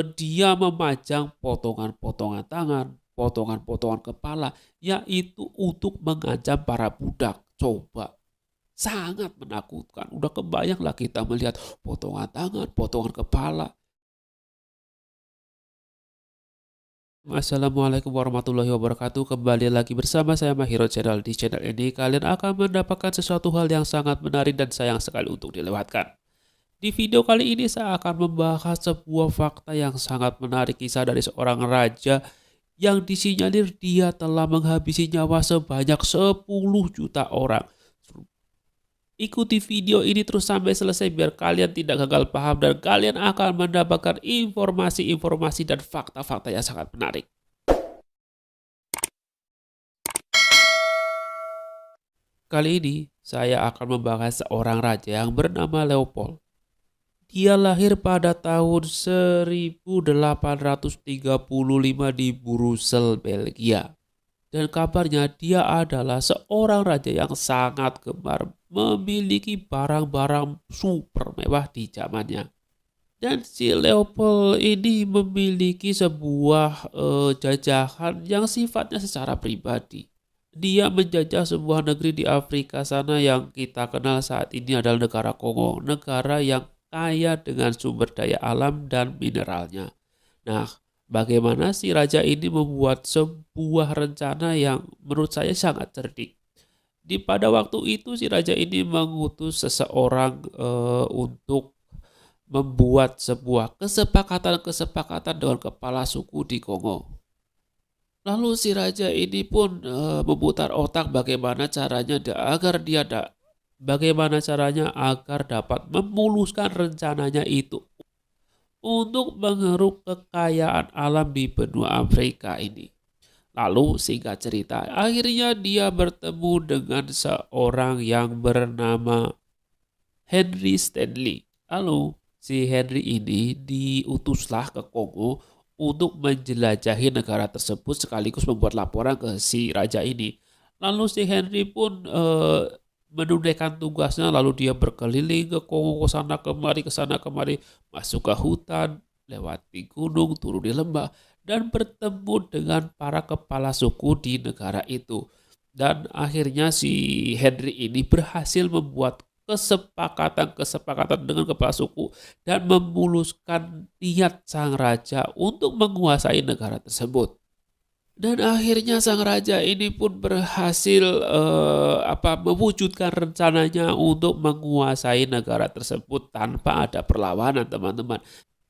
dia memajang potongan-potongan tangan, potongan-potongan kepala, yaitu untuk mengancam para budak. Coba, sangat menakutkan. Udah kebayanglah kita melihat potongan tangan, potongan kepala. Assalamualaikum warahmatullahi wabarakatuh. Kembali lagi bersama saya Mahiro Channel. Di channel ini kalian akan mendapatkan sesuatu hal yang sangat menarik dan sayang sekali untuk dilewatkan. Di video kali ini saya akan membahas sebuah fakta yang sangat menarik, kisah dari seorang raja yang disinyalir dia telah menghabisi nyawa sebanyak 10 juta orang. Ikuti video ini terus sampai selesai biar kalian tidak gagal paham dan kalian akan mendapatkan informasi-informasi dan fakta-fakta yang sangat menarik. Kali ini saya akan membahas seorang raja yang bernama Leopold. Dia lahir pada tahun 1835 di Brussels, Belgia. Dan kabarnya dia adalah seorang raja yang sangat gemar memiliki barang-barang super mewah di zamannya. Dan si Leopold ini memiliki sebuah jajahan yang sifatnya secara pribadi. Dia menjajah sebuah negeri di Afrika sana yang kita kenal saat ini adalah negara Kongo. Negara yang kaya dengan sumber daya alam dan mineralnya. Nah, bagaimana si raja ini membuat sebuah rencana yang menurut saya sangat cerdik. Pada waktu itu si raja ini mengutus seseorang untuk membuat sebuah kesepakatan dengan kepala suku di Kongo. Lalu si raja ini pun memutar otak bagaimana caranya agar dapat memuluskan rencananya itu untuk mengeruk kekayaan alam di benua Afrika ini. Lalu singkat cerita, akhirnya dia bertemu dengan seorang yang bernama Henry Stanley. Lalu si Henry ini diutuslah ke Kongo untuk menjelajahi negara tersebut sekaligus membuat laporan ke si raja ini. Lalu si Henry pun menunaikan tugasnya, lalu dia berkeliling ke Kongo, ke sana kemari, masuk ke hutan, lewati gunung, turun di lembah, dan bertemu dengan para kepala suku di negara itu. Dan akhirnya si Henry ini berhasil membuat kesepakatan dengan kepala suku dan memuluskan niat sang raja untuk menguasai negara tersebut. Dan akhirnya sang raja ini pun berhasil mewujudkan rencananya untuk menguasai negara tersebut tanpa ada perlawanan, teman-teman.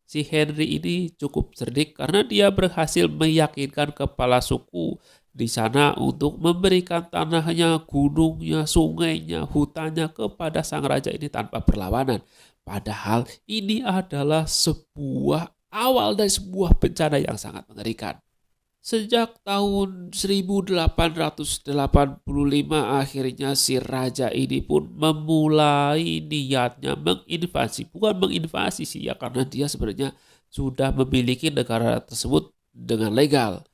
Si Henry ini cukup cerdik karena dia berhasil meyakinkan kepala suku di sana untuk memberikan tanahnya, gunungnya, sungainya, hutannya kepada sang raja ini tanpa perlawanan. Padahal ini adalah sebuah awal dari sebuah bencana yang sangat mengerikan. Sejak tahun 1885 akhirnya si raja ini pun memulai niatnya bukan menginvasi sih ya, karena dia sebenarnya sudah memiliki negara tersebut dengan legal.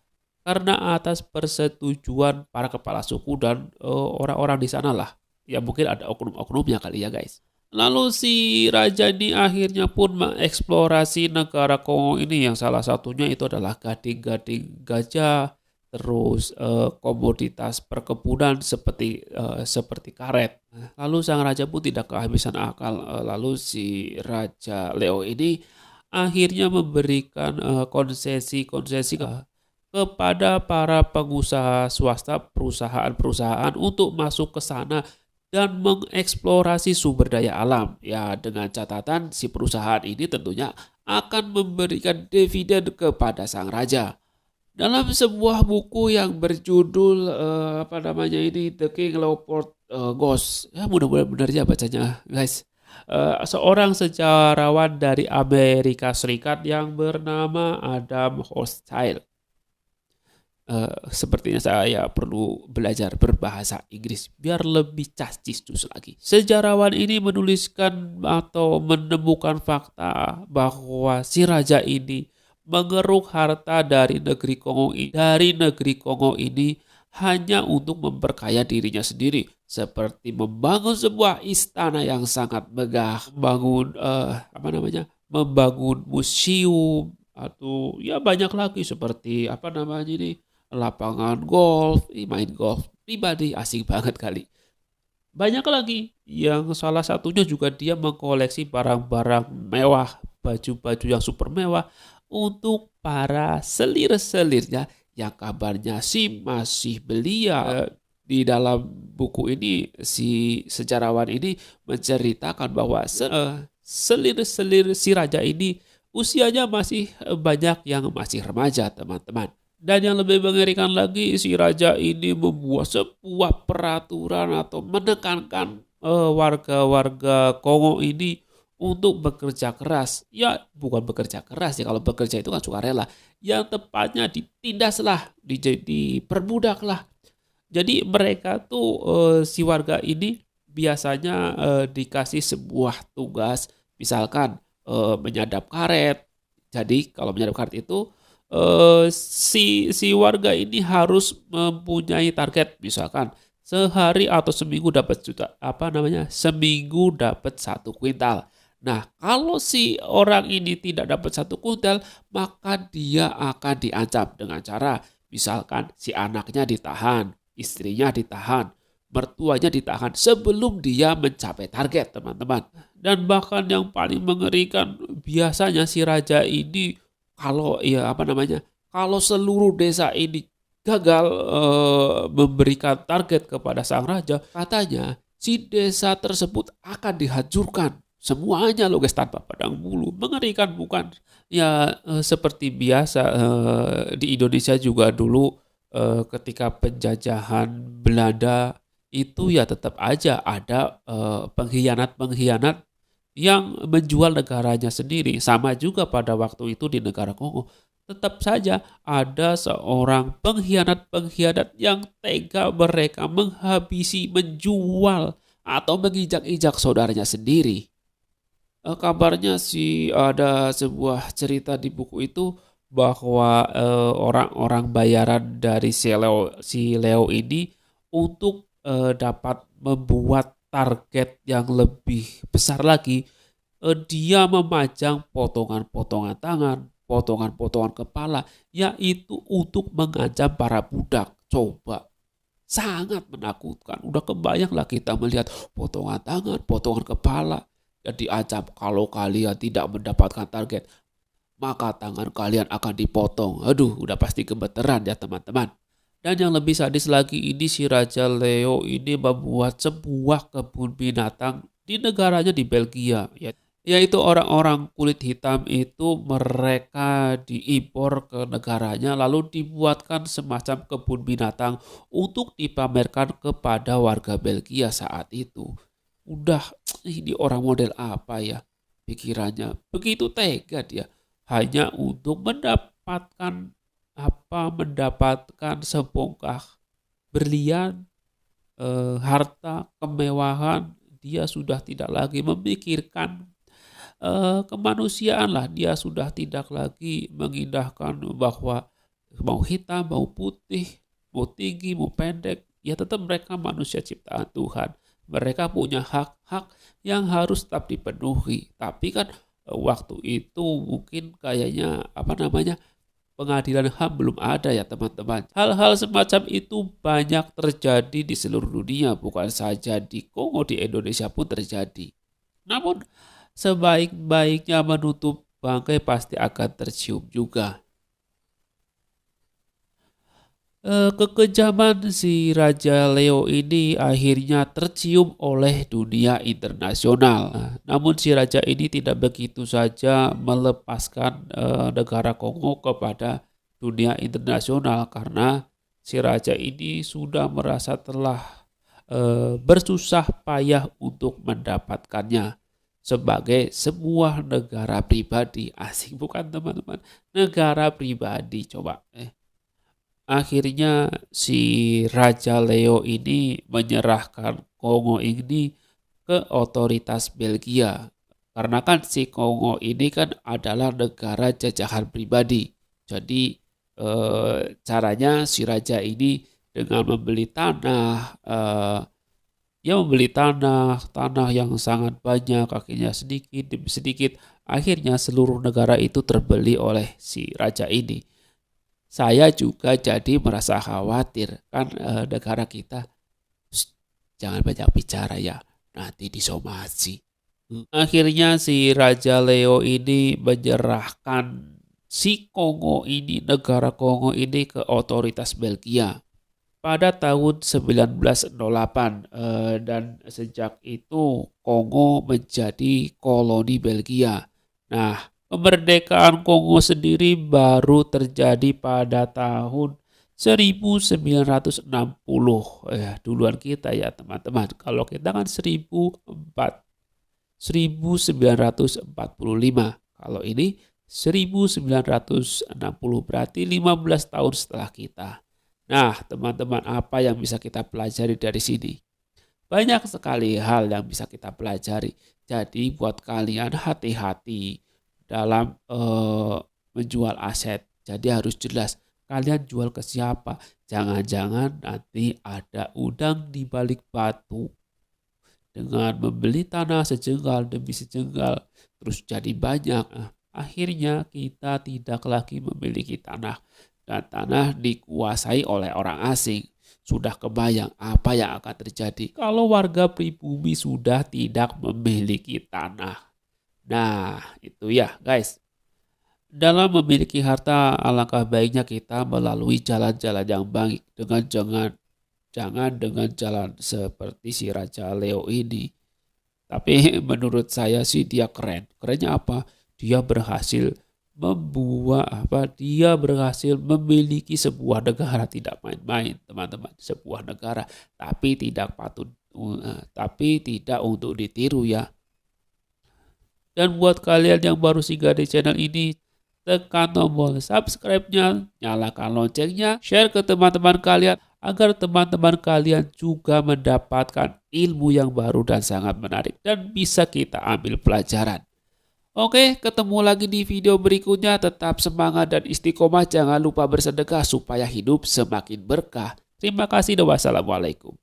Karena atas persetujuan para kepala suku dan orang-orang di sana lah. Ya mungkin ada oknum-oknumnya kali ya guys. Lalu si raja ini akhirnya pun mengeksplorasi negara Kongo ini yang salah satunya itu adalah gading-gading gajah, terus komoditas perkebunan seperti karet. Lalu sang raja pun tidak kehabisan akal. Lalu si Raja Leo ini akhirnya memberikan konsesi-konsesi kepada para pengusaha swasta, perusahaan-perusahaan untuk masuk ke sana dan mengeksplorasi sumber daya alam. Ya, dengan catatan si perusahaan ini tentunya akan memberikan dividen kepada sang raja. Dalam sebuah buku yang berjudul The King Leopold Ghost. Ya, mudah-mudahan benar ya bacanya, guys. Seorang sejarawan dari Amerika Serikat yang bernama Adam Hochschild. Sepertinya saya perlu belajar berbahasa Inggris biar lebih castis lagi. Sejarawan ini menuliskan atau menemukan fakta bahwa si raja ini mengeruk harta dari negeri Kongo ini hanya untuk memperkaya dirinya sendiri, seperti membangun sebuah istana yang sangat megah, membangun museum, atau ya banyak lagi seperti apa namanya ini lapangan golf, main golf pribadi asing banget kali. Banyak lagi yang salah satunya juga dia mengkoleksi barang-barang mewah, baju-baju yang super mewah untuk para selir-selirnya yang kabarnya sih masih belia. Di dalam buku ini si sejarawan ini menceritakan bahwa selir-selir si raja ini usianya masih banyak yang masih remaja, teman-teman. Dan yang lebih mengerikan lagi, si raja ini membuat sebuah peraturan atau menekankan warga-warga Kongo ini untuk bekerja keras. Ya, bukan bekerja keras ya, kalau bekerja itu kan sukarela. Yang tepatnya ditindaslah, diperbudaklah. Jadi mereka tuh si warga ini biasanya dikasih sebuah tugas, misalkan menyadap karet. Jadi kalau menyadap karet itu si warga ini harus mempunyai target, misalkan sehari atau seminggu dapat seminggu dapat 1 kuintal. Nah, kalau si orang ini tidak dapat 1 kuintal, maka dia akan diancam dengan cara misalkan si anaknya ditahan, istrinya ditahan, mertuanya ditahan sebelum dia mencapai target, teman-teman. Dan bahkan yang paling mengerikan, biasanya si raja ini kalau seluruh desa ini gagal memberikan target kepada sang raja, katanya si desa tersebut akan dihancurkan semuanya loh guys, tanpa pandang bulu. Mengerikan bukan? Ya seperti biasa di Indonesia juga dulu ketika penjajahan Belanda itu ya tetap aja ada pengkhianat-pengkhianat yang menjual negaranya sendiri. Sama juga pada waktu itu di negara Kongo. Tetap saja ada seorang pengkhianat-pengkhianat yang tega mereka menghabisi, menjual, atau menginjak-injak saudaranya sendiri. Kabarnya sih ada sebuah cerita di buku itu bahwa orang-orang bayaran dari si Leo ini untuk dapat membuat target yang lebih besar lagi, dia memajang potongan-potongan tangan, potongan-potongan kepala, yaitu untuk mengancam para budak. Coba, sangat menakutkan. Udah kebayanglah kita melihat potongan tangan, potongan kepala, dan diancam kalau kalian tidak mendapatkan target, maka tangan kalian akan dipotong. Aduh, udah pasti gemeteran ya teman-teman. Dan yang lebih sadis lagi, ini si Raja Leo ini membuat sebuah kebun binatang di negaranya di Belgia. Yaitu orang-orang kulit hitam itu mereka diimpor ke negaranya lalu dibuatkan semacam kebun binatang untuk dipamerkan kepada warga Belgia saat itu. Udah, ini orang model apa ya pikirannya? Begitu tega dia hanya untuk mendapatkan sebongkah berlian, harta, kemewahan. Dia sudah tidak lagi memikirkan kemanusiaan lah. Dia sudah tidak lagi mengindahkan bahwa mau hitam, mau putih, mau tinggi, mau pendek, ya tetap mereka manusia ciptaan Tuhan. Mereka punya hak-hak yang harus tetap dipenuhi. Tapi kan waktu itu mungkin kayaknya pengadilan HAM belum ada ya teman-teman. Hal-hal semacam itu banyak terjadi di seluruh dunia, bukan saja di Kongo, di Indonesia pun terjadi. Namun sebaik-baiknya menutup bangkai pasti akan tercium juga. Kekejaman si Raja Leo ini akhirnya tercium oleh dunia internasional. Namun si raja ini tidak begitu saja melepaskan negara Kongo kepada dunia internasional karena si raja ini sudah merasa telah bersusah payah untuk mendapatkannya sebagai sebuah negara pribadi. Asing bukan teman-teman? Negara pribadi coba. Akhirnya si Raja Leo ini menyerahkan Kongo ini ke otoritas Belgia. Karena kan si Kongo ini kan adalah negara jajahan pribadi. Jadi caranya si raja ini dengan membeli tanah, tanah yang sangat banyak, akhirnya sedikit demi sedikit, Akhirnya seluruh negara itu terbeli oleh si raja ini. Saya juga jadi merasa khawatir, kan negara kita, "Shh, jangan banyak bicara ya, nanti disomasi." Akhirnya si Raja Leo ini menyerahkan si Kongo ini, negara Kongo ini ke otoritas Belgia pada tahun 1908, dan sejak itu Kongo menjadi koloni Belgia. Nah, kemerdekaan Kongo sendiri baru terjadi pada tahun 1960. Duluan kita ya teman-teman. Kalau kita kan 1945. Kalau ini 1960, berarti 15 tahun setelah kita. Nah, teman-teman, apa yang bisa kita pelajari dari sini? Banyak sekali hal yang bisa kita pelajari. Jadi buat kalian hati-hati dalam menjual aset. Jadi harus jelas kalian jual ke siapa. Jangan-jangan nanti ada udang di balik batu. Dengan membeli tanah sejengkal demi sejengkal, terus jadi banyak. Akhirnya kita tidak lagi memiliki tanah. Dan tanah dikuasai oleh orang asing. Sudah kebayang apa yang akan terjadi kalau warga pribumi sudah tidak memiliki tanah. Nah, itu ya guys. Dalam memiliki harta, alangkah baiknya kita melalui jalan-jalan yang baik dengan jangan dengan jalan seperti si Raja Leo ini. Tapi menurut saya sih dia keren. Kerennya apa? Dia berhasil dia berhasil memiliki sebuah negara, tidak main-main teman-teman, sebuah negara, tapi tidak untuk ditiru ya. Dan buat kalian yang baru singgah di channel ini, tekan tombol subscribe-nya, nyalakan loncengnya, share ke teman-teman kalian agar teman-teman kalian juga mendapatkan ilmu yang baru dan sangat menarik dan bisa kita ambil pelajaran. Oke, ketemu lagi di video berikutnya. Tetap semangat dan istiqomah. Jangan lupa bersedekah supaya hidup semakin berkah. Terima kasih dan wassalamualaikum.